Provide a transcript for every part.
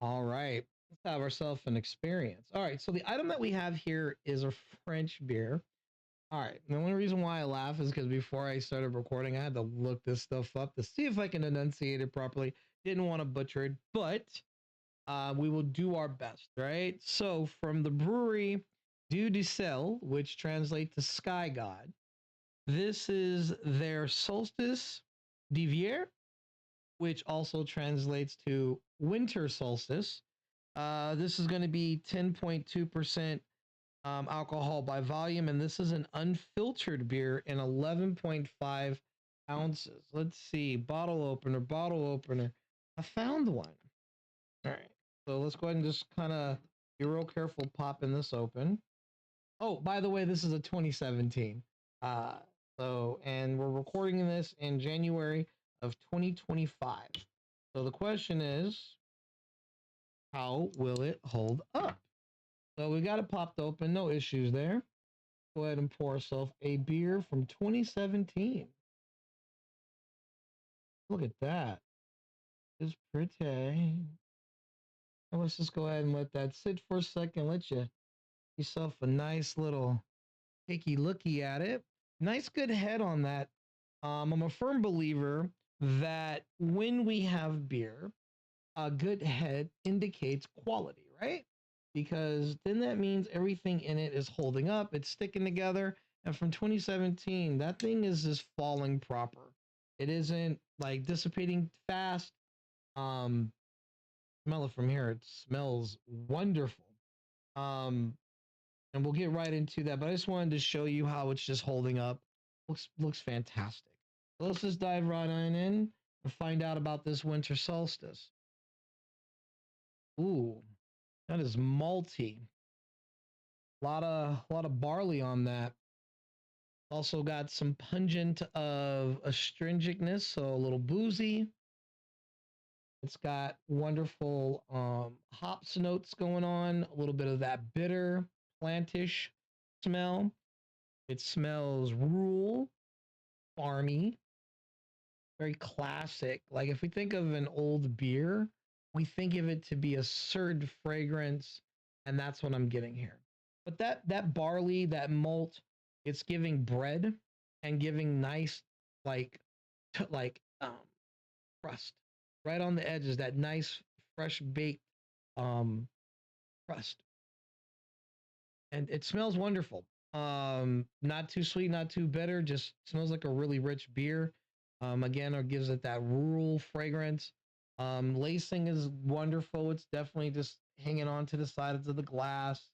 All right. Let's have ourselves an experience. All right. So the item that we have here is a French beer. All right. The only reason why I laugh is because before I started recording, I had to look this stuff up to see if I can enunciate it properly. Didn't want to butcher it, but we will do our best, right? So from the brewery Dieu du Ciel, which translates to Sky God, this is their Solstice d'hiver, which also translates to winter solstice. This is going to be 10.2% alcohol by volume, and this is an unfiltered beer in 11.5 ounces. Let's see, bottle opener, bottle opener. I found one. All right, so let's go ahead and just kind of be real careful popping this open. Oh, by the way, this is a 2017. Uh, and we're recording this in January of 2025. So the question is, how will it hold up? So we got it popped open, no issues there. Go ahead and pour ourselves a beer from 2017. Look at that. It's pretty. Now let's just go ahead and let that sit for a second. Let you yourself a nice little takey looky at it. Nice good head on that. I'm a firm believer that when we have beer, a good head indicates quality, right? Because then that means everything in it is holding up, it's sticking together. And from 2017, that thing is just falling proper. It isn't like dissipating fast. Um, Smell it from here. It smells wonderful. Um, and we'll get right into that. But I just wanted to show you how it's just holding up. Looks fantastic. So let's just dive right on in and find out about this winter solstice. Ooh, that is malty. A lot of barley on that. Also got some pungent of astringentness, so a little boozy. It's got wonderful hops notes going on, a little bit of that bitter plantish smell. It smells rural, farmy, very classic. Like if we think of an old beer, we think of it to be a certain fragrance, and that's what I'm getting here. But that barley, that malt, it's giving bread and giving nice like like crust right on the edges. That nice fresh baked um crust, and it smells wonderful. Not too sweet, not too bitter. Just smells like a really rich beer. Again, it gives it that rural fragrance. Lacing is wonderful. It's definitely just hanging on to the sides of the glass.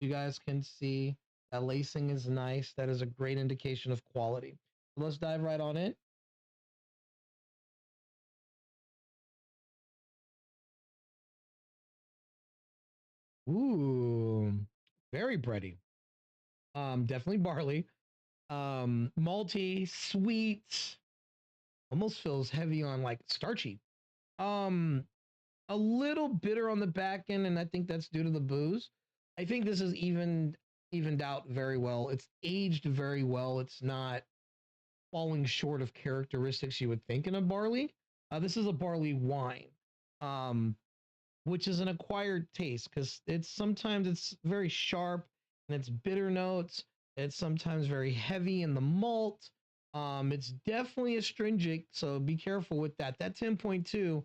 You guys can see that lacing is nice. That is a great indication of quality. So let's dive right on in. Ooh, very bready. Definitely barley. Malty, sweet, almost feels heavy on like starchy. Um, a little bitter on the back end, and I think that's due to the booze. I think this is evened out very well. It's aged very well. It's not falling short of characteristics you would think in a barley. This is a barley wine, um, which is an acquired taste because it's very sharp and it's bitter notes. It's sometimes very heavy in the malt. It's definitely astringent, so be careful with that. That 10.2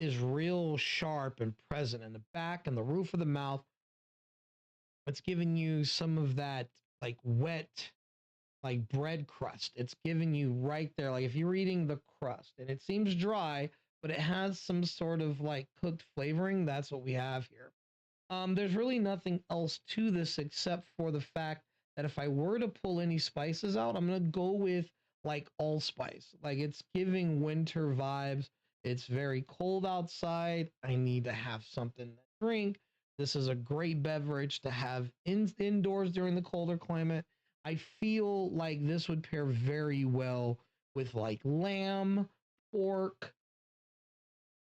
is real sharp and present in the back and the roof of the mouth. It's giving you some of that like wet, like bread crust. It's giving you right there. Like if you're eating the crust and it seems dry, but it has some sort of like cooked flavoring, that's what we have here. There's really nothing else to this except for the fact that if I were to pull any spices out, I'm gonna go with like allspice. Like it's giving winter vibes. It's very cold outside. I need to have something to drink. This is a great beverage to have indoors during the colder climate. I feel like this would pair very well with like lamb, pork,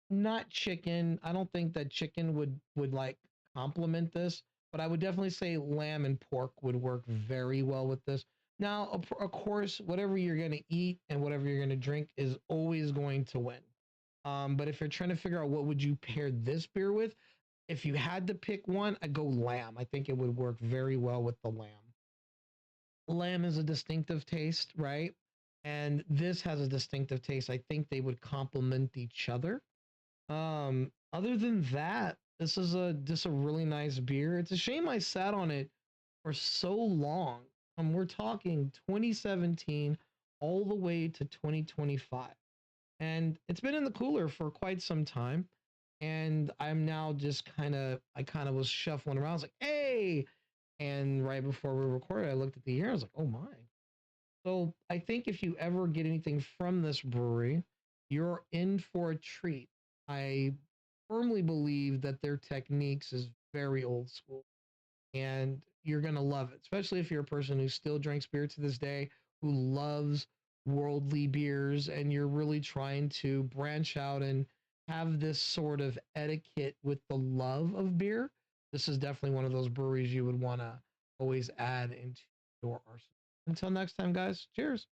not chicken. I don't think that chicken would like complement this, but I would definitely say lamb and pork would work very well with this. Now, of course, whatever you're going to eat and whatever you're going to drink is always going to win. But if you're trying to figure out what would you pair this beer with, if you had to pick one, I'd go lamb. I think it would work very well with the lamb. Lamb is a distinctive taste, right? And this has a distinctive taste. I think they would complement each other. Other than that, this is a really nice beer. It's a shame I sat on it for so long. We're talking 2017 all the way to 2025. And it's been in the cooler for quite some time. And I'm now just I kind of was shuffling around. I was like, hey. And right before we recorded, I looked at the year. I was like, oh my. So I think if you ever get anything from this brewery, you're in for a treat. I firmly believe that their techniques is very old school and you're going to love it, especially if you're a person who still drinks beer to this day, who loves worldly beers, and you're really trying to branch out and have this sort of etiquette with the love of beer. This is definitely one of those breweries you would want to always add into your arsenal. Until next time, guys, cheers.